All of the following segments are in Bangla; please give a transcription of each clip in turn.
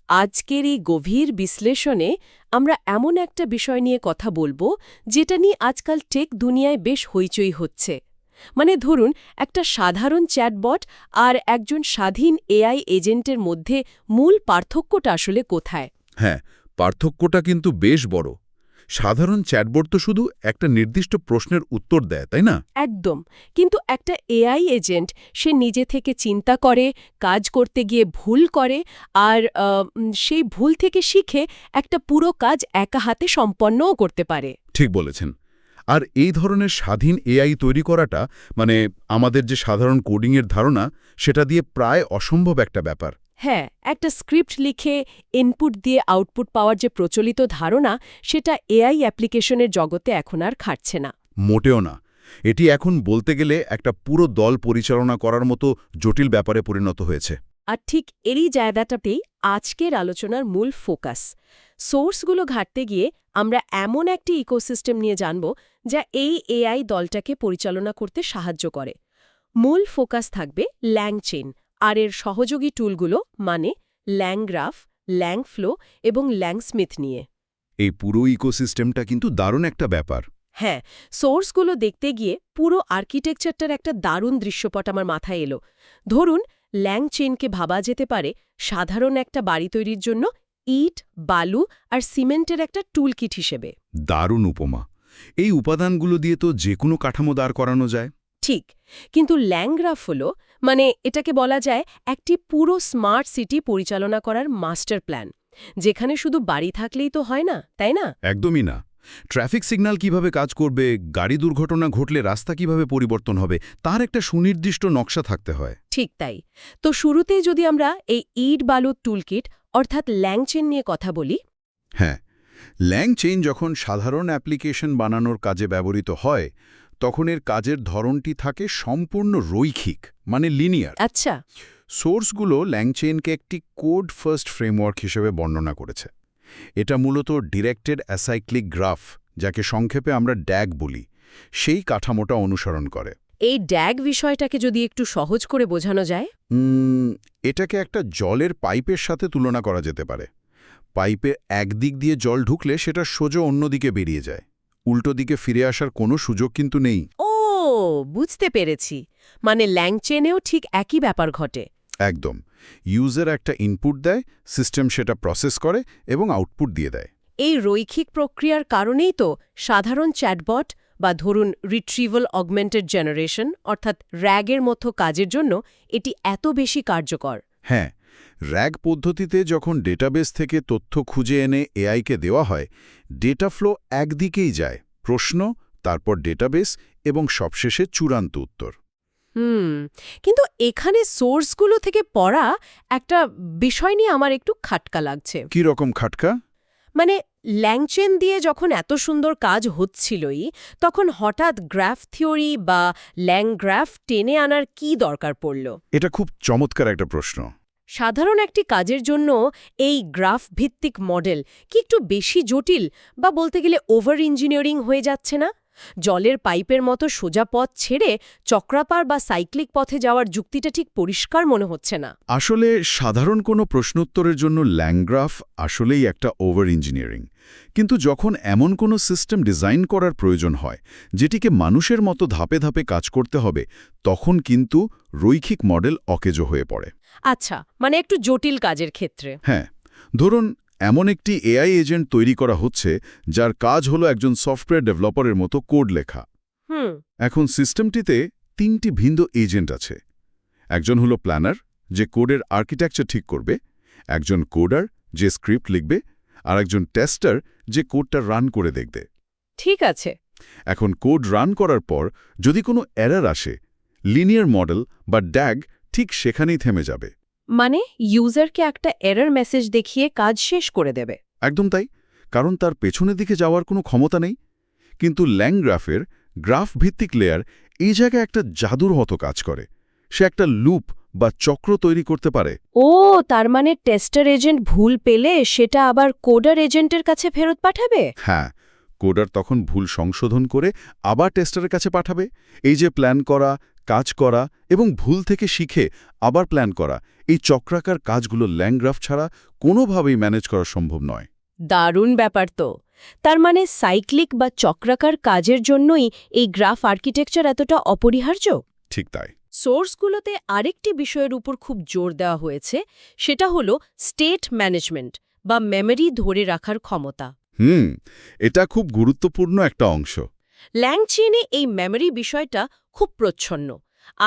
আজকের এই গভীর বিশ্লেষণে আমরা এমন একটা বিষয় নিয়ে কথা বলবো যেটা নিয়ে আজকাল টেক দুনিয়ায় বেশ হইচই হচ্ছে। মানে ধরুন, একটা সাধারণ চ্যাটবট আর একজন স্বাধীন এআই এজেন্টের মধ্যে মূল পার্থক্যটা আসলে কোথায়? হ্যাঁ, পার্থক্যটা কিন্তু বেশ বড়। সাধারণ চ্যাটবট তো শুধু একটা নির্দিষ্ট প্রশ্নের উত্তর দেয়, তাই না? একদম। কিন্তু একটা এআই এজেন্ট সে নিজে থেকে চিন্তা করে, কাজ করতে গিয়ে ভুল করে, আর সেই ভুল থেকে শিখে একটা পুরো কাজ একা হাতে সম্পন্নও করতে পারে। ঠিক বলেছেন। আর এই ধরনের স্বাধীন এআই তৈরি করাটা, মানে আমাদের যে সাধারণ কোডিংয়ের ধারণা, সেটা দিয়ে প্রায় অসম্ভব একটা ব্যাপার। হ্যাঁ, একটা স্ক্রিপ্ট লিখে ইনপুট দিয়ে আউটপুট পাওয়ার যে প্রচলিত ধারণা, সেটা এআই অ্যাপ্লিকেশনের জগতে এখন আর খাটছে না। মোটেও না। এটি এখন বলতে গেলে একটা পুরো দল পরিচালনা করার মতো জটিল ব্যাপারে পরিণত হয়েছে। আর ঠিক এরই জায়গাটাতেই আজকের আলোচনার মূল ফোকাস। সোর্সগুলো ঘাটতে গিয়ে আমরা এমন একটি ইকোসিস্টেম নিয়ে জানব যা এই এআই দলটাকে পরিচালনা করতে সাহায্য করে। মূল ফোকাস থাকবে ল্যাংচেন আর এর সহযোগী টুলগুলো, মানে ল্যাংগ্রাফ, ল্যাংফ্লো এবং ল্যাংস্মিথ নিয়ে। এই পুরো ইকোসিস্টেমটা কিন্তু দারুণ একটা ব্যাপার। হ্যাঁ, সোর্সগুলো দেখতে গিয়ে পুরো আর্কিটেকচারটার একটা দারুণ দৃশ্যপট আমার মাথায় এলো। ধরুন, ল্যাংচেনকে ভাবা যেতে পারে সাধারণ একটা বাড়ি তৈরির জন্য ইট, বালু আর সিমেন্টের একটা টুলকিট হিসেবে। দারুণ উপমা। এই উপাদানগুলো দিয়ে তো যে কোনো কাঠামো দাঁড় করানো যায়। ঠিক, কিন্তু ল্যাংগ্রাফ হলো, মানে এটাকে বলা যায় একটি পুরো স্মার্ট সিটি পরিচালনা করার মাস্টার প্ল্যান, যেখানে শুধু বাড়ি থাকলেই তো হয় না, তাই না? একদমই না। ট্রাফিক সিগন্যাল কিভাবে কাজ করবে, গাড়ি দুর্ঘটনা ঘটলে রাস্তা কিভাবে পরিবর্তন হবে, তার একটা সুনির্দিষ্ট নকশা থাকতে হয়। ঠিক তাই। তো শুরুতেই যদি আমরা এই ইট বালুর টুলকিট অর্থাৎ ল্যাংচেন নিয়ে কথা বলি। হ্যাঁ, ল্যাংচেইন যখন সাধারণ অ্যাপ্লিকেশন বানানোর কাজে ব্যবহৃত হয়, তখন এর কাজের ধরনটি থাকে সম্পূর্ণ রৈখিক, মানে লিনিয়ার। আচ্ছা। সোর্সগুলো ল্যাংচেইনকে একটি কোড ফার্স্ট ফ্রেমওয়ার্ক হিসেবে বর্ণনা করেছে। এটা মূলত ডিরেক্টেড অ্যাসাইক্লিক গ্রাফ, যাকে সংক্ষেপে আমরা ড্যাগ বলি, সেই কাঠামোটা অনুসরণ করে। এই ড্যাগ বিষয়টাকে যদি একটু সহজ করে বোঝানো যায়। এটাকে একটা জলের পাইপের সাথে তুলনা করা যেতে পারে। পাইপে একদিক দিয়ে জল ঢুকলে সেটা সোজা অন্যদিকে বেরিয়ে যায়। উল্টো দিকে ফিরে আসার কোনো সুযোগ কিন্তু নেই। ও, বুঝতে পেরেছি। মানে ল্যাংচেনেও ঠিক একই ব্যাপার ঘটে। একদম। ইউজার একটা ইনপুট দেয়, সিস্টেম সেটা প্রসেস করে এবং আউটপুট দিয়ে দেয়। এই রৈখিক প্রক্রিয়ার কারণেই তো সাধারণ চ্যাটবট বা ধরুন রিট্রিভাল অগমেন্টেড জেনারেশন অর্থাৎ র্যাগের মতো কাজের জন্য এটি এত বেশি কার্যকর। হ্যাঁ, র্যাগ পদ্ধতিতে যখন ডেটাবেস থেকে তথ্য খুঁজে এনে এআইকে দেওয়া হয়, ডেটা ফ্লো একদিকেই যায়, প্রশ্ন, তারপর ডেটাবেস এবং সবশেষে চূড়ান্ত উত্তর। কিন্তু এখানে সোর্সগুলো থেকে পড়া একটা বিষয় নিয়ে আমার একটু খাটকা লাগছে। কি রকম খাটকা? মানে ল্যাংচেন দিয়ে যখন এত সুন্দর কাজ হচ্ছিলই, তখন হঠাৎ গ্রাফ থিওরি বা ল্যাংগ্রাফ টেনে আনার কি দরকার পড়ল? এটা খুব চমৎকার একটা প্রশ্ন। সাধারণ একটি কাজের জন্য এই গ্রাফ ভিত্তিক মডেল কি একটু বেশি জটিল, বা বলতে গেলে ওভার ইঞ্জিনিয়ারিং হয়ে যাচ্ছে না? জলের পাইপের মতো সোজা পথ ছেড়ে চক্রাকার বা সাইক্লিক পথে যাওয়ার যুক্তিটা ঠিক পরিষ্কার মনে হচ্ছে না। আসলে সাধারণ কোনো প্রশ্নোত্তরের জন্য ল্যাংগ্রাফ আসলেই একটা ওভার ইঞ্জিনিয়ারিং। কিন্তু যখন এমন কোনো সিস্টেম ডিজাইন করার প্রয়োজন হয় যেটিকে মানুষের মতো ধাপে ধাপে কাজ করতে হবে, তখন কিন্তু রৈখিক মডেল অকেজো হয়ে পড়ে। আচ্ছা, মানে একটু জটিল কাজের ক্ষেত্রে। হ্যাঁ, ধরুন এমন একটি এআই এজেন্ট তৈরি করা হচ্ছে যার কাজ হলো একজন সফটওয়্যার ডেভেলপারের মতো কোড লেখা। এখন সিস্টেমটিতে 3টি ভিন্ন এজেন্ট আছে। একজন হলো প্ল্যানার, যে কোডের আর্কিটেকচার ঠিক করবে, একজন কোডার, যে স্ক্রিপ্ট লিখবে, আর একজন টেস্টার, যে কোডটা রান করে দেখবে। ঠিক আছে। এখন কোড রান করার পর যদি কোনো এরর আসে, লিনিয়ার মডেল বা ড্যাগ ঠিক সেখানেই থেমে যাবে। মানে ইউজারকে একটা এরর মেসেজ দেখিয়ে কাজ শেষ করে দেবে। একদম তাই, কারণ তার পেছনের দিকে যাওয়ার কোনো ক্ষমতা নেই। কিন্তু ল্যাংগ্রাফের গ্রাফ ভিত্তিক লেয়ার এই জায়গায় একটা জাদুর মতো কাজ করে। সে একটা লুপ বা চক্র তৈরি করতে পারে। ও, তার মানে টেস্টার এজেন্ট ভুল পেলে সেটা আবার কোডার এজেন্টের কাছে ফেরত পাঠাবে? হ্যাঁ, কোডার তখন ভুল সংশোধন করে আবার টেস্টারের কাছে পাঠাবে। এই যে প্ল্যান করা, কাজ করা এবং ভুল থেকে শিখে আবার প্ল্যান করা, এই চক্রাকার কাজগুলো ল্যাংগ্রাফ ছাড়া কোনোভাবেই ম্যানেজ করা সম্ভব নয়। দারুণ ব্যাপার তো। তার মানে সাইক্লিক বা চক্রাকার কাজের জন্যই এই গ্রাফ আর্কিটেকচার এতটা অপরিহার্য। ঠিক তাই। সোর্সগুলোতে আরেকটি বিষয়ের উপর খুব জোর দেওয়া হয়েছে, সেটা হলো স্টেট ম্যানেজমেন্ট বা মেমরি ধরে রাখার ক্ষমতা। এটা খুব গুরুত্বপূর্ণ একটা অংশ। ল্যাংচেনে এই মেমরি বিষয়টা খুব প্রচ্ছন্ন।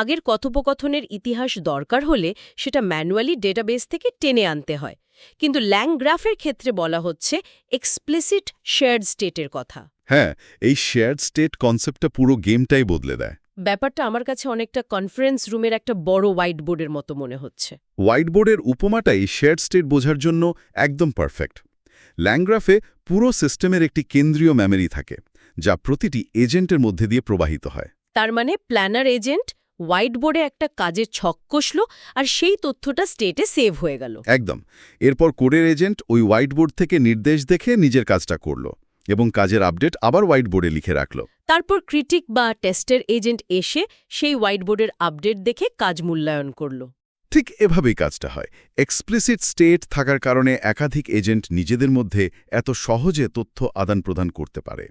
আগের কথোপকথনের ইতিহাস দরকার হলে সেটা ম্যানুয়ালি ডেটাবেস থেকে টেনে আনতে হয়, কিন্তু ল্যাংগ্রাফের ক্ষেত্রে বলা হচ্ছে এক্সপ্লিসিট শেয়ার্ড স্টেটের কথা। হ্যাঁ, এই শেয়ার্ড স্টেট কনসেপ্টটা পুরো গেমটাই বদলে দেয়। ব্যাপারটা আমার কাছে অনেকটা কনফারেন্স রুমের একটা বড় হোয়াইট বোর্ডের মতো মনে হচ্ছে। হোয়াইট বোর্ডের উপমাটাই শেয়ার্ড স্টেট বোঝার জন্য একদম পারফেক্ট। ল্যাংগ্রাফে পুরো সিস্টেমের একটি কেন্দ্রীয় মেমরি থাকে, যা প্রতিটি এজেন্টের মধ্যে দিয়ে প্রবাহিত হয়। তার মানে প্ল্যানার এজেন্ট হোয়াইট বোর্ডে একটা কাজের ছক কষল আর সেই তথ্যটা স্টেটে সেভ হয়ে গেল। একদম। এরপর কোডের এজেন্ট ওই হোয়াইট বোর্ড থেকে নির্দেশ দেখে নিজের কাজটা করল এবং কাজের আপডেট আবার হোয়াইট বোর্ডে লিখে রাখল। তারপর ক্রিটিক বা টেস্টের এজেন্ট এসে সেই হোয়াইট বোর্ডের আপডেট দেখে কাজ মূল্যায়ন করল। ঠিক এভাবেই কাজটা হয়। এক্সপ্লিসিট স্টেট থাকার কারণে একাধিক এজেন্ট নিজেদের মধ্যে এত সহজে তথ্য আদান-প্রদান করতে পারে।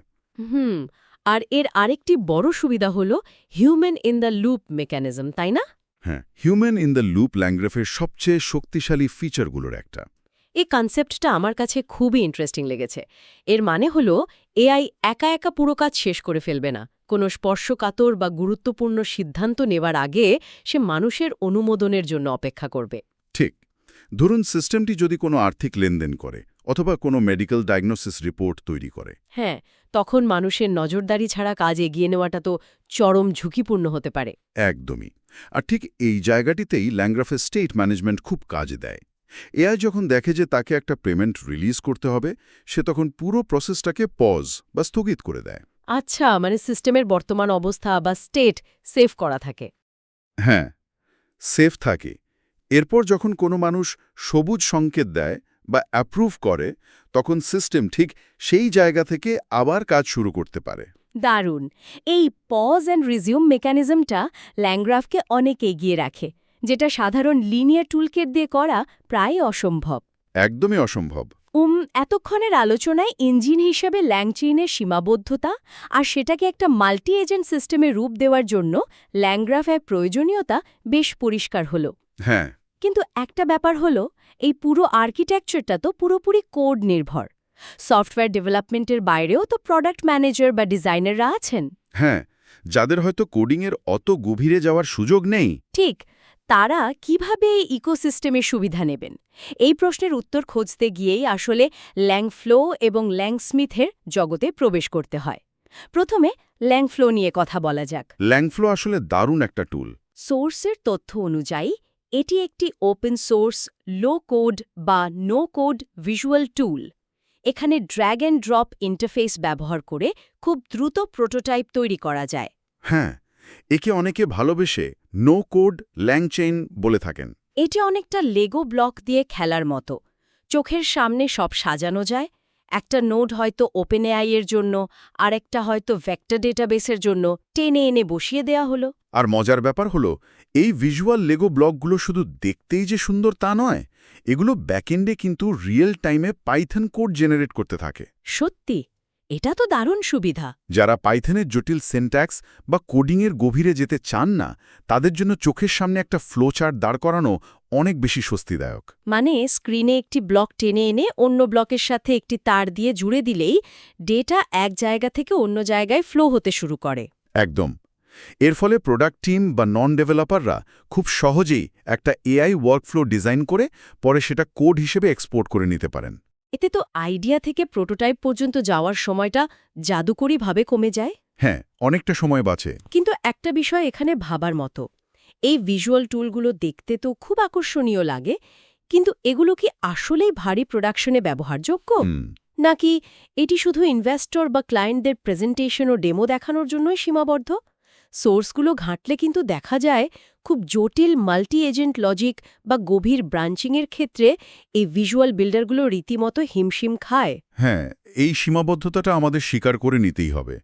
আর এর আরেকটি বড় সুবিধা হলো human in the loop mechanism, তাই না? হ্যাঁ, হিউম্যান ইন দ্য লুপ ল্যাংগ্রাফের সবচেয়ে শক্তিশালী ফিচারগুলোর একটা। এই কনসেপ্টটা আমার কাছে খুবই ইন্টারেস্টিং লেগেছে। এর মানে হলো এআই একা একা পুরো কাজ শেষ করে ফেলবে না। কোনো স্পর্শকাতর বা গুরুত্বপূর্ণ সিদ্ধান্ত নেবার আগে সে মানুষের অনুমোদনের জন্য অপেক্ষা করবে। ঠিক। ধরুন সিস্টেমটি যদি কোনো আর্থিক লেনদেন করে অথবা কোনো মেডিকেল ডায়াগনোসিস রিপোর্ট তৈরি করে, হ্যাঁ, তখন মানুষের নজরদারি ছাড়া কাজ এগিয়ে নেওয়াটা তো চরম ঝুঁকিপূর্ণ হতে পারে। একদমই। আর ঠিক এই জায়গাটিতেই ল্যাংগ্রাফের স্টেট ম্যানেজমেন্ট খুব কাজে দেয়। এআই যখন দেখে যে তাকে একটা পেমেন্ট রিলিজ করতে হবে, সে তখন পুরো প্রসেসটাকে পজ বা স্থগিত করে দেয়। আচ্ছা, মানে সিস্টেমের বর্তমান অবস্থা বা স্টেট সেভ করা থাকে। হ্যাঁ, সেফ থাকে। এরপর যখন কোনো মানুষ সবুজ সংকেত দেয় বা অ্যাপ্রুভ করে, তখন সিস্টেম ঠিক সেই জায়গা থেকে আবার কাজ শুরু করতে পারে। দারুণ। এই পজ অ্যান্ড রিজিউম মেকানিজমটা ল্যাংগ্রাফকে অনেক এগিয়ে রাখে, যেটা সাধারণ লিনিয়ার টুলকিট দিয়ে করা প্রায় অসম্ভব। একদমই অসম্ভব। এতক্ষণের আলোচনায় ইঞ্জিন হিসেবে ল্যাংচেইনের সীমাবদ্ধতা আর সেটাকে একটা মাল্টি এজেন্ট সিস্টেমে রূপ দেওয়ার জন্য ল্যাংগ্রাফের প্রয়োজনীয়তা বেশ পরিষ্কার হল। হ্যাঁ, কিন্তু একটা ব্যাপার হলো, এই পুরো আর্কিটেকচারটা তো পুরোপুরি কোড নির্ভর। সফটওয়্যার ডেভেলপমেন্টের বাইরেও তো প্রোডাক্ট ম্যানেজার বা ডিজাইনাররা আছেন। হ্যাঁ, যাদের হয়তো কোডিংয়ের অত গভীরে যাওয়ার সুযোগ নেই। ঠিক, তারা কিভাবে এই ইকোসিস্টেমের সুবিধা নেবেন? এই প্রশ্নের উত্তর খুঁজতে গিয়েই আসলে ল্যাংফ্লো এবং ল্যাংস্মিথের জগতে প্রবেশ করতে হয়। প্রথমে ল্যাংফ্লো নিয়ে কথা বলা যাক। ল্যাংফ্লো আসলে দারুণ একটা টুল। সোর্সের তথ্য অনুযায়ী এটি একটি ওপেন সোর্স লো কোড বা নো কোড ভিজুয়াল টুল। এখানে ড্র্যাগ অ্যান্ড ড্রপ ইন্টারফেস ব্যবহার করে খুব দ্রুত প্রোটোটাইপ তৈরি করা যায়। হ্যাঁ, একে অনেকে ভালোবেসে নো কোড ল্যাংচেইন বলে থাকেন। এটি অনেকটা লেগো ব্লক দিয়ে খেলার মতো। চোখের সামনে সব সাজানো যায়। একটা নোড হয়তো ওপেন এআই এর জন্য, আরেকটা হয়তো ভেক্টর ডেটাবেসের জন্য টেনে এনে বসিয়ে দেয়া হলো। আর মজার ব্যাপার হলো, এই ভিজুয়াল লেগো ব্লকগুলো শুধু দেখতেই যে সুন্দর তা নয়, এগুলো ব্যাকএন্ডে কিন্তু রিয়েল টাইমে পাইথন কোড জেনারেট করতে থাকে। সত্যি, এটা তো দারুণ সুবিধা। যারা পাইথনের জটিল সিনট্যাক্স বা কোডিংয়ের গভীরে যেতে চান না, তাদের জন্য চোখের সামনে একটা ফ্লোচার্ট দাঁড় করানো অনেক বেশি স্বস্তিদায়ক। মানে স্ক্রিনে একটি ব্লক টেনে এনে অন্য ব্লকের সাথে একটি তার দিয়ে জুড়ে দিলেই ডেটা এক জায়গা থেকে অন্য জায়গায় ফ্লো হতে শুরু করে। একদম। এর ফলে প্রোডাক্ট টিম বা নন ডেভেলপাররা খুব সহজেই একটা এআই ওয়ার্কফ্লো ডিজাইন করে পরে সেটা কোড হিসেবে এক্সপোর্ট করে নিতে পারেন। এতে তো আইডিয়া থেকে প্রোটোটাইপ পর্যন্ত যাওয়ার সময়টা জাদুকরীভাবে কমে যায়। হ্যাঁ, অনেকটা সময় বাঁচে। কিন্তু একটা বিষয় এখানে ভাবার মতো, এই ভিজুয়াল টুলগুলো দেখতে তো খুব আকর্ষণীয় লাগে, কিন্তু এগুলো কি আসলেই ভারী প্রোডাকশনে ব্যবহারযোগ্য? নাকি এটি শুধু ইনভেস্টর বা ক্লায়েন্টদের প্রেজেন্টেশন ও ডেমো দেখানোর জন্যই সীমাবদ্ধ? সোর্সগুলো ঘাঁটলে কিন্তু দেখা যায় খুব জটিল মাল্টি এজেন্ট লজিক বা গভীর ব্রাঞ্চিংয়ের ক্ষেত্রে এই ভিজুয়াল বিল্ডারগুলো রীতিমতো হিমশিম খায়। হ্যাঁ, এই সীমাবদ্ধতাটা আমাদের স্বীকার করে নিতেই হবে।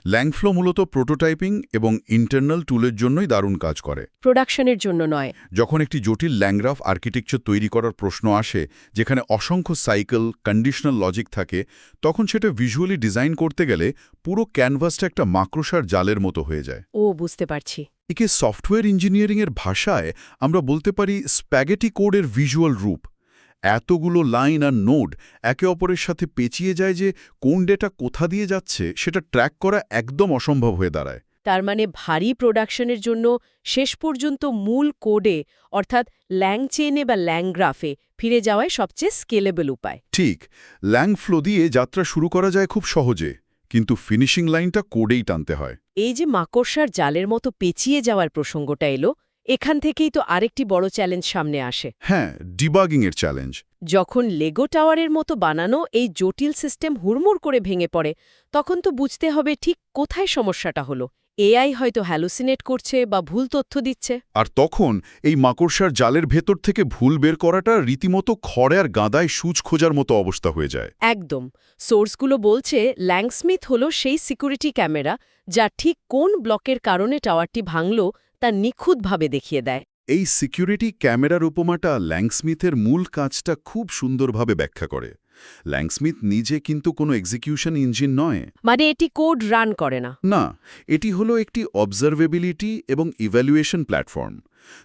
ল্যাংফ্লো মূলত প্রোটোটাইপিং এবং ইন্টারনাল টুলের জন্যই দারুণ কাজ করে। প্রোডাকশনের জন্য নয়। যখন একটি জটিল ল্যাংগ্রাফ আর্কিটেকচার তৈরি করার প্রশ্ন আসে, যেখানে অসংখ্য সাইকেল, কন্ডিশনাল লজিক থাকে, তখন সেটা ভিজুয়ালি ডিজাইন করতে গেলে পুরো ক্যানভাসটা একটা মাকড়সার জালের মতো হয়ে যায়। ও, বুঝতে পারছি। একে সফটওয়্যার ইঞ্জিনিয়ারিংয়ের ভাষায় আমরা বলতে পারি স্প্যাগেটি কোডের ভিজুয়াল রূপ। এতগুলো লাইন আর নোড একে অপরের সাথে পেঁচিয়ে যায় যে কোন ডেটা কোথা দিয়ে যাচ্ছে সেটা ট্র্যাক করা একদম অসম্ভব হয়ে দাঁড়ায়। তার মানে ভারী প্রোডাকশনের জন্য শেষ পর্যন্ত মূল কোডে, অর্থাৎ ল্যাং চেনে বা ল্যাংগ্রাফে ফিরে যাওয়াই সবচেয়ে স্কেলেবল উপায়। ঠিক, ল্যাংফ্লো দিয়ে যাত্রা শুরু করা যায় খুব সহজে, কিন্তু ফিনিশিং লাইনটা কোডেই টানতে হয়। এই যে মাকড়সার জালের মতো পেঁচিয়ে যাওয়ার প্রসঙ্গটা এলো, এখান থেকেই তো আরেকটি বড় চ্যালেঞ্জ সামনে আসে। হ্যাঁ, ডিবাগিংয়ের চ্যালেঞ্জ। যখন লেগো টাওয়ারের মতো বানানো এই জটিল সিস্টেম হুড়মুড় করে ভেঙে পড়ে, তখন তো বুঝতে হবে ঠিক কোথায় সমস্যাটা হলো। এআই হয়তো হ্যালুসিনেট করছে বা ভুল তথ্য দিচ্ছে। আর তখন এই মাকড়সার জালের ভেতর থেকে ভুল বের করাটা রীতিমতো খড়ে আর গাদায় সূচ খোঁজার মতো অবস্থা হয়ে যায়। একদম। সোর্সগুলো বলছে ল্যাংস্মিথ হল সেই সিকিউরিটি ক্যামেরা যা ঠিক কোন ব্লকের কারণে টাওয়ারটি ভাঙল তা নিখুঁতভাবে দেখিয়ে দেয়। এই সিকিউরিটি ক্যামেরার উপমাটা ল্যাংস্মিথের মূল কাজটা খুব সুন্দরভাবে ব্যাখ্যা করে। ল্যাংস্মিথ নিজে কিন্তু কোনো এক্সিকিউশন ইঞ্জিন নয়। মানে এটি কোড রান করে না। না, এটি হলো একটি অবজারভেবিলিটি এবং ইভ্যালুয়েশন প্ল্যাটফর্ম।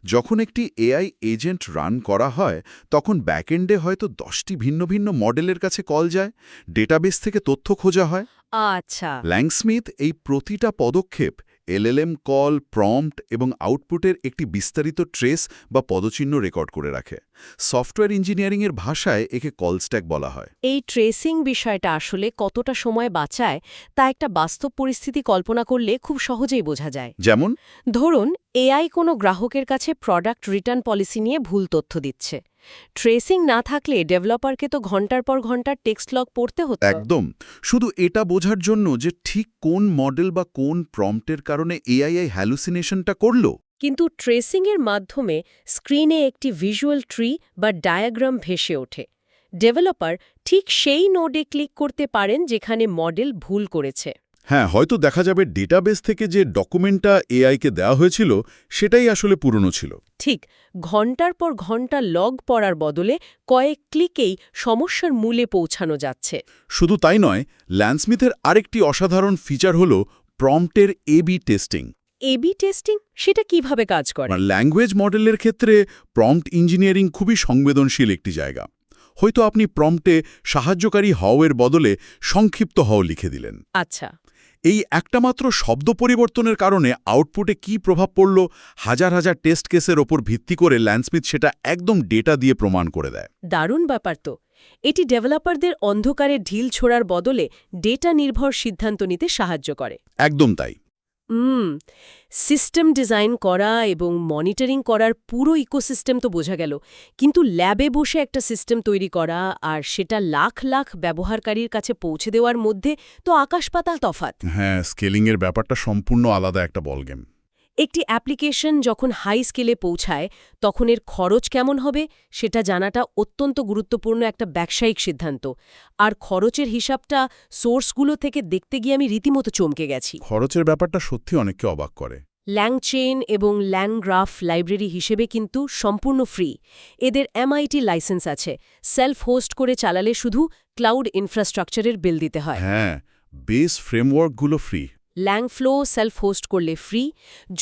যখন একটি এআই এজেন্ট রান করা হয়, তখন ব্যাকএন্ডে হয়তো 10টি ভিন্ন ভিন্ন মডেলের কাছে কল যায়, ডেটাবেস থেকে তথ্য খোঁজা হয়। আচ্ছা। ল্যাংস্মিথ এই প্রতিটা পদক্ষেপ এলএলএম কল, প্রম্পট এবং আউটপুটের একটি বিস্তারিত ট্রেস বা পদচিহ্ন রেকর্ড করে রাখে। সফটওয়্যার ইঞ্জিনিয়ারিংয়ের ভাষায় একে কল স্ট্যাক বলা হয়। এই ট্রেসিং বিষয়টা আসলে কতটা সময় বাঁচায় তা একটা বাস্তব পরিস্থিতি কল্পনা করলে খুব সহজেই বোঝা যায়। যেমন ধরুন, এআই কোনো গ্রাহকের কাছে প্রোডাক্ট রিটার্ন পলিসি নিয়ে ভুল তথ্য দিচ্ছে। ট্রেসিং না থাকলে ডেভেলপারকে তো ঘন্টার পর ঘন্টা টেক্সট লগ পড়তে হতো। একদম, শুধু এটা বোঝার জন্য যে ঠিক কোন মডেল বা কোন প্রম্পটের কারণে এআই হ্যালুসিনেশনটা করল। কিন্তু ট্রেসিংয়ের মাধ্যমে স্ক্রিনে একটি ভিজুয়াল ট্রি বা ডায়াগ্রাম ভেসে ওঠে। ডেভেলপার ঠিক সেই নোডে ক্লিক করতে পারেন যেখানে মডেল ভুল করেছে। হ্যাঁ, হয়তো দেখা যাবে ডেটাবেস থেকে যে ডকুমেন্টটা এআইকে দেওয়া হয়েছিল সেটাই আসলে পুরনো ছিল। ঠিক, ঘন্টার পর ঘন্টা লগ পড়ার বদলে কয়েক ক্লিকেই সমস্যার মূলে পৌঁছানো যাচ্ছে। শুধু তাই নয়, ল্যাংস্মিথের আরেকটি অসাধারণ ফিচার হল প্রম্পটের এবি টেস্টিং। এবি টেস্টিং সেটা কিভাবে কাজ করে? ল্যাঙ্গুয়েজ মডেলের ক্ষেত্রে প্রম্পট ইঞ্জিনিয়ারিং খুবই সংবেদনশীল একটি জায়গা। হয়তো আপনি প্রম্পটে সাহায্যকারী হওয়ের বদলে সংক্ষিপ্ত হও লিখে দিলেন। আচ্ছা। এই একটা মাত্র শব্দ পরিবর্তনের কারণে আউটপুটে কী প্রভাব পড়ল হাজার হাজার টেস্ট কেসের ওপর ভিত্তি করে ল্যাংস্মিথ সেটা একদম ডেটা দিয়ে প্রমাণ করে দেয়। দারুণ ব্যাপার তো। এটি ডেভেলপারদের অন্ধকারে ঢিল ছোড়ার বদলে ডেটা নির্ভর সিদ্ধান্ত নিতে সাহায্য করে। একদম তাই। সিস্টেম ডিজাইন করা এবং মনিটরিং করার পুরো ইকোসিস্টেম তো বোঝা গেল, কিন্তু ল্যাবে বসে একটা সিস্টেম তৈরি করা আর সেটা লাখ লাখ ব্যবহারকারীর কাছে পৌঁছে দেওয়ার মধ্যে তো আকাশ-পাতাল তফাৎ। হ্যাঁ, স্কেলিংয়ের ব্যাপারটা সম্পূর্ণ আলাদা একটা বলগেম। একটি অ্যাপ্লিকেশন যখন হাই স্কেলে পৌঁছায় তখন এর খরচ কেমন হবে সেটা জানাটা অত্যন্ত গুরুত্বপূর্ণ একটা ব্যবসায়িক সিদ্ধান্ত। আর খরচের হিসাবটা সোর্সগুলো থেকে দেখতে গিয়ে আমি রীতিমতো চমকে গেছি। খরচের ব্যাপারটা সত্যি অনেককে অবাক করে। ল্যাংচেন এবং ল্যাংগ্রাফ লাইব্রেরি হিসেবে কিন্তু সম্পূর্ণ ফ্রি। এদের MIT লাইসেন্স আছে। সেলফ হোস্ট করে চালালে শুধু ক্লাউড ইনফ্রাস্ট্রাকচারের বিল দিতে হয়। হ্যাঁ, বেস ফ্রেমওয়ার্কগুলো ফ্রি। ল্যাংফ্লো সেলফ হোস্ট করলে ফ্রি,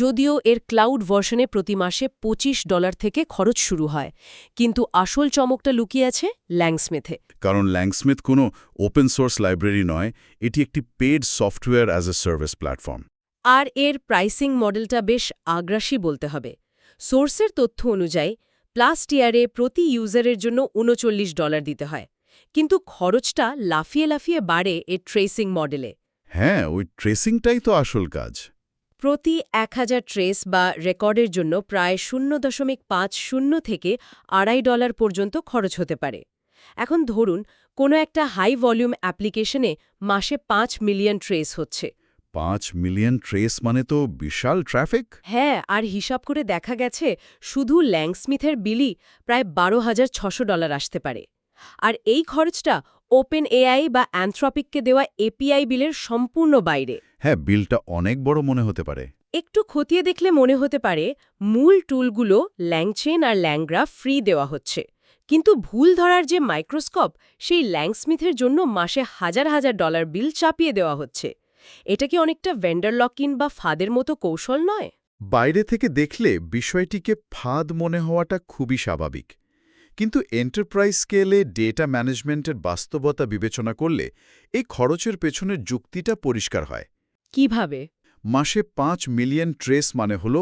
যদিও এর ক্লাউড ভার্সনে প্রতি মাসে $25 থেকে খরচ শুরু হয়। কিন্তু আসল চমকটা লুকিয়ে আছে ল্যাংস্মিথে। কারণ ল্যাংস্মিথ কোনো ওপেন সোর্স লাইব্রেরি নয়, এটি একটি paid software as a service platform. আর এর প্রাইসিং মডেলটা বেশ আগ্রাসী বলতে হবে। সোর্সের তথ্য অনুযায়ী প্লাস টিয়ারে প্রতি ইউজারের জন্য $39 দিতে হয়, কিন্তু খরচটা লাফিয়ে লাফিয়ে বাড়ে এর ট্রেসিং মডেলে। হ্যাঁ, ওই ট্রেসিংটাই তো আসল কাজ। প্রতি 1000 ট্রেস বা রেকর্ডের জন্য প্রায় 0.50 থেকে $2.5 পর্যন্ত খরচ হতে পারে। এখন ধরুন কোনো একটা হাই ভলিউম অ্যাপ্লিকেশনে মাসে 5 মিলিয়ন ট্রেস হচ্ছে। 5 মিলিয়ন ট্রেস মানে তো বিশাল ট্রাফিক। হ্যাঁ, আর হিসাব করে দেখা গেছে শুধু ল্যাংস্মিথের বিলই প্রায় $12,600 আসতে পারে। আর এই খরচটা ওপেন এআই বা অ্যানথ্রপিককে দেওয়া এপিআই বিলের সম্পূর্ণ বাইরে। হ্যাঁ, বিলটা অনেক বড় মনে হতে পারে। একটু খতিয়ে দেখলে মনে হতে পারে মূল টুলগুলো ল্যাংচেন আর ল্যাংগ্রাফ ফ্রি দেওয়া হচ্ছে, কিন্তু ভুল ধরার যে মাইক্রোস্কোপ সেই ল্যাংস্মিথের জন্য মাসে হাজার হাজার ডলার বিল চাপিয়ে দেওয়া হচ্ছে। এটা কি অনেকটা ভেন্ডার লক-ইন বা ফাঁদের মতো কৌশল নয়? বাইরে থেকে দেখলে বিষয়টিকে ফাঁদ মনে হওয়াটা খুবই স্বাভাবিক, কিন্তু এন্টারপ্রাইজ স্কেলে ডেটা ম্যানেজমেন্টের বাস্তবতা বিবেচনা করলে এই খরচের পেছনের যুক্তিটা পরিষ্কার হয়। কিভাবে? মাসে ৫ মিলিয়ন ট্রেস মানে হল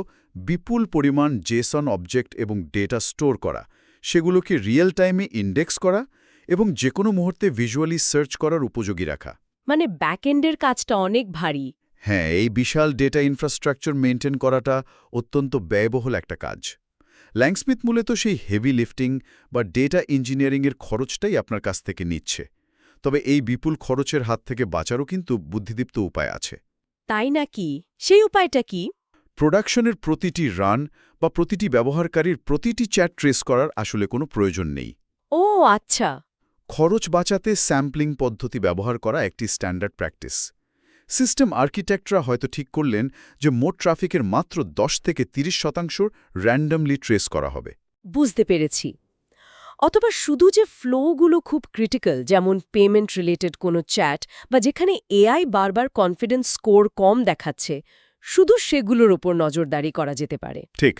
বিপুল পরিমাণ জেসন অবজেক্ট এবং ডেটা স্টোর করা, সেগুলোকে রিয়েল টাইমে ইন্ডেক্স করা এবং যে কোনো মুহূর্তে ভিজুয়ালি সার্চ করার উপযোগী রাখা। মানে ব্যাকএন্ডের কাজটা অনেক ভারী। হ্যাঁ, এই বিশাল ডেটা ইনফ্রাস্ট্রাকচার মেইনটেইন করাটা অত্যন্ত ব্যয়বহুল একটা কাজ। ল্যাংস্মিথ মূলত সেই হেভি লিফটিং বা ডেটা ইঞ্জিনিয়ারিংয়ের খরচটাই আপনার কাছ থেকে নিচ্ছে। তবে এই বিপুল খরচের হাত থেকে বাঁচারও কিন্তু বুদ্ধিদীপ্ত উপায় আছে। তাই নাকি? সেই উপায়টা কি? প্রোডাকশনের প্রতিটি রান বা প্রতিটি ব্যবহারকারীর প্রতিটি চ্যাট ট্রেস করার আসলে কোনো প্রয়োজন নেই। ও আচ্ছা। খরচ বাঁচাতে স্যাম্পলিং পদ্ধতি ব্যবহার করা একটি স্ট্যান্ডার্ড প্র্যাকটিস। সিস্টেম আর্কিটেক্টরা হয়তো ঠিক করলেন যে মোট ট্রাফিকের মাত্র ১০ থেকে ৩০% র্যান্ডমলি ট্রেস করা হবে। বুঝতে পেরেছি। অথবা শুধু যে ফ্লোগুলো খুব ক্রিটিক্যাল, যেমন পেমেন্ট রিলেটেড কোনো চ্যাট বা যেখানে এআই বারবার কনফিডেন্স স্কোর কম দেখাচ্ছে, শুধু সেগুলোর ওপর নজরদারি করা যেতে পারে। ঠিক।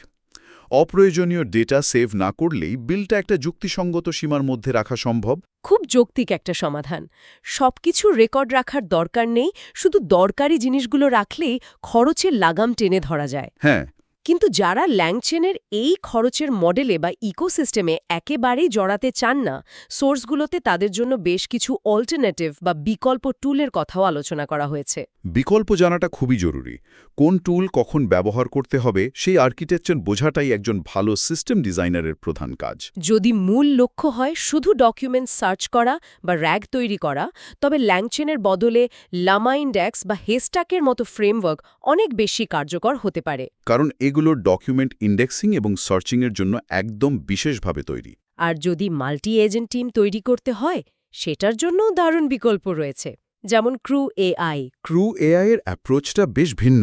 অপ্রয়োজনীয় ডেটা সেভ না করলেই বিলটা একটা যুক্তিসঙ্গত সীমার মধ্যে রাখা সম্ভব। খুব যৌক্তিক একটা সমাধান। সবকিছু রেকর্ড রাখার দরকার নেই, শুধু দরকারি জিনিসগুলো রাখলেই খরচের লাগাম টেনে ধরা যায়। হ্যাঁ, কিন্তু যারা ল্যাংচেনের এই খরচের মডেলে বা ইকোসিস্টেমে একেবারেই জড়াতে চান না, সোর্সগুলোতে তাদের জন্য বেশ কিছু অল্টারনেটিভ বা বিকল্প টুলের কথাও আলোচনা করা হয়েছে। বিকল্প জানাটা খুবই জরুরি। কোন টুল কখন ব্যবহার করতে হবে সেই আর্কিটেকচার বোঝাটাই একজন ভালো সিস্টেম ডিজাইনারের প্রধান কাজ। যদি মূল লক্ষ্য হয় শুধু ডকুমেন্ট সার্চ করা বা র্যাগ তৈরি করা, তবে ল্যাংচেনের বদলে লামা ইন্ডেক্স বা হেস্টাকের মতো ফ্রেমওয়ার্ক অনেক বেশি কার্যকর হতে পারে। কারণ এগুলো ডকুমেন্ট ইন্ডেক্সিং এবং সার্চিংয়ের জন্য একদম বিশেষভাবে তৈরি। আর যদি মাল্টি এজেন্ট টিম তৈরি করতে হয়, সেটার জন্যও দারুণ বিকল্প রয়েছে, যেমন ক্রু এআই। ক্রু এআই এর অ্যাপ্রোচটা বেশ ভিন্ন।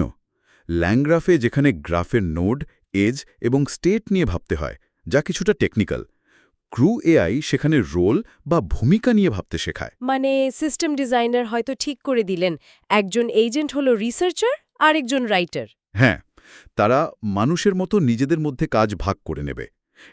ল্যাংগ্রাফে যেখানে গ্রাফের নোড, এজ এবং স্টেট নিয়ে ভাবতে হয়, যা কিছুটা টেকনিক্যাল, ক্রু এআই সেখানে রোল বা ভূমিকা নিয়ে ভাবতে শেখায়। মানে সিস্টেম ডিজাইনার হয়তো ঠিক করে দিলেন একজন এজেন্ট হলো রিসার্চার আর একজন রাইটার। হ্যাঁ, তারা মানুষের মতো নিজেদের মধ্যে কাজ ভাগ করে নেবে।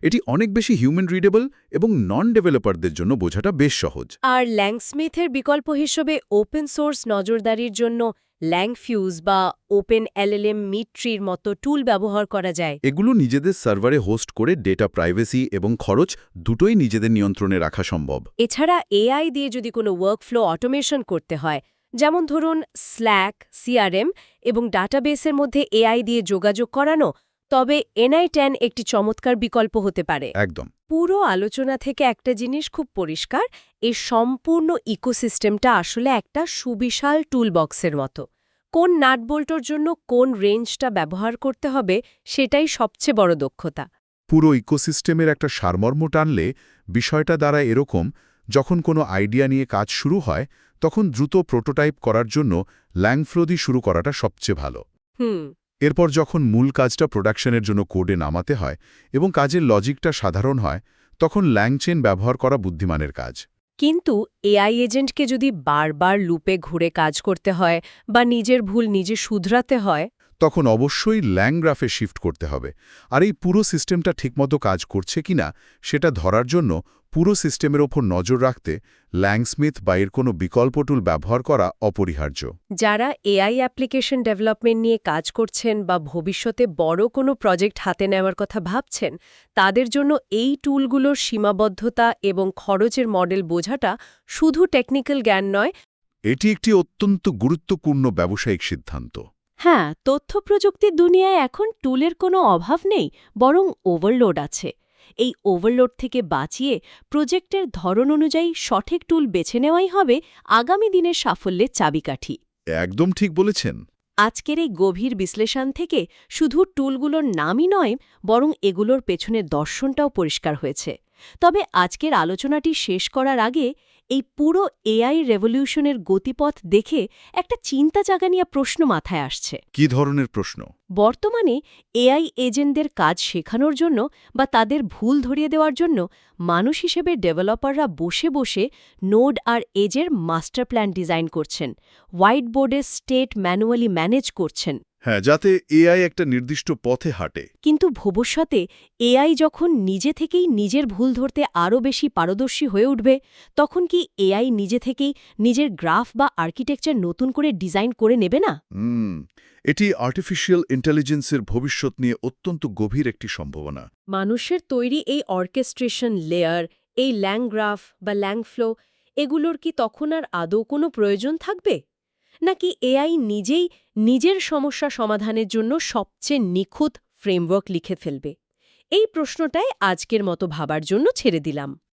এটি অনেক বেশি হিউম্যান রিডেবল এবং নন ডেভেলপারদের জন্য বোঝাটা বেশ সহজ। আর ল্যাংস্মিথের বিকল্প হিসেবে ওপেন সোর্স নজরদারির জন্য ল্যাংফিউজ বা ওপেন এলএলএম মিট্রির মতো টুল ব্যবহার করা যায়। এগুলো নিজেদের সার্ভারে হোস্ট করে ডেটা প্রাইভেসি এবং খরচ দুটোই নিজেদের নিয়ন্ত্রণে রাখা সম্ভব। এছাড়া এআই দিয়ে যদি কোনো ওয়ার্কফ্লো অটোমেশন করতে হয়, যেমন ধরুন স্ল্যাক, সিআরএম এবং ডাটাবেসের মধ্যে এআই দিয়ে যোগাযোগ করানো, তবে NI10 একটি চমৎকার বিকল্প হতে পারে। একদম। পুরো আলোচনা থেকে একটা জিনিস খুব পরিষ্কার, এই সম্পূর্ণ ইকোসিস্টেমটা আসলে একটা সুবিশাল টুলবক্সের মতো। কোন নাটবোল্টর জন্য কোন রেঞ্জটা ব্যবহার করতে হবে সেটাই সবচেয়ে বড় দক্ষতা। পুরো ইকোসিস্টেমের একটা সারমর্ম টানলে বিষয়টা দ্বারা এরকম, যখন কোনো আইডিয়া নিয়ে কাজ শুরু হয় তখন দ্রুত প্রোটোটাইপ করার জন্য ল্যাংফ্লো দিয়ে শুরু করাটা সবচেয়ে ভালো। এরপর যখন মূল কাজটা প্রোডাকশনের জন্য কোডে নামাতে হয় এবং কাজের লজিকটা সাধারণ হয়, তখন ল্যাংচেন ব্যবহার করা বুদ্ধিমানের কাজ। কিন্তু এআই এজেন্টকে যদি বারবার লুপে ঘুরে কাজ করতে হয় বা নিজের ভুল নিজে শুধরাতে হয়, তখন অবশ্যই ল্যাংগ্রাফে শিফট করতে হবে। আর এই পুরো সিস্টেমটা ঠিকমতো কাজ করছে কিনা সেটা ধরার জন্য পুরো সিস্টেমের ওপর নজর রাখতে ল্যাংস্মিথ বা এর কোনো বিকল্প টুল ব্যবহার করা অপরিহার্য। যারা এআই অ্যাপ্লিকেশন ডেভেলপমেন্ট নিয়ে কাজ করছেন বা ভবিষ্যতে বড় কোনো প্রজেক্ট হাতে নেওয়ার কথা ভাবছেন, তাদের জন্য এই টুলগুলোর সীমাবদ্ধতা এবং খরচের মডেল বোঝাটা শুধু টেকনিক্যাল জ্ঞান নয়, এটি একটি অত্যন্ত গুরুত্বপূর্ণ ব্যবসায়িক সিদ্ধান্ত। হ্যাঁ, তথ্য প্রযুক্তির দুনিয়ায় এখন টুলের কোনো অভাব নেই, বরং ওভারলোড আছে। এই ওভারলোড থেকে বাঁচিয়ে প্রজেক্টের ধরন অনুযায়ী সঠিক টুল বেছে নেওয়াই হবে আগামী দিনের সাফল্যের চাবিকাঠি। একদম ঠিক বলেছেন। আজকের এই গভীর বিশ্লেষণ থেকে শুধু টুলগুলোর নামই নয়, বরং এগুলোর পেছনের দর্শনটাও পরিষ্কার হয়েছে। তবে আজকের আলোচনাটি শেষ করার আগে এই পুরো এআই রেভলিউশনের গতিপথ দেখে একটা চিন্তা জাগানিয়া প্রশ্ন মাথায় আসছে। কি ধরনের প্রশ্ন? বর্তমানে এআই এজেন্টদের কাজ শেখানোর জন্য বা তাদের ভুল ধরিয়ে দেওয়ার জন্য মানুষ হিসেবে ডেভেলপাররা বসে বসে নোড আর এজের মাস্টার প্ল্যান ডিজাইন করছেন, হোয়াইট বোর্ডে স্টেট ম্যানুয়ালি ম্যানেজ করছেন। হ্যাঁ, যাতে এআই একটা নির্দিষ্ট পথে হাঁটে। কিন্তু ভবিষ্যতে এআই যখন নিজে থেকেই নিজের ভুল ধরতে আরও বেশি পারদর্শী হয়ে উঠবে, তখন কি এআই নিজে থেকেই নিজের গ্রাফ বা আর্কিটেকচার নতুন করে ডিজাইন করে নেবে না? এটি আর্টিফিশিয়াল ইন্টেলিজেন্সের ভবিষ্যৎ নিয়ে অত্যন্ত গভীর একটি সম্ভাবনা। মানুষের তৈরি এই অর্কেস্ট্রেশন লেয়ার, এই ল্যাংগ্রাফ বা ল্যাংফ্লো, এগুলোর কি তখন আর আদৌ কোনো প্রয়োজন থাকবে? নাকি এআই নিজেই নিজের সমস্যা সমাধানের জন্য সবচেয়ে নিখুঁত ফ্রেমওয়ার্ক লিখে ফেলবে? এই প্রশ্নটাই আজকের মতো ভাবার জন্য ছেড়ে দিলাম।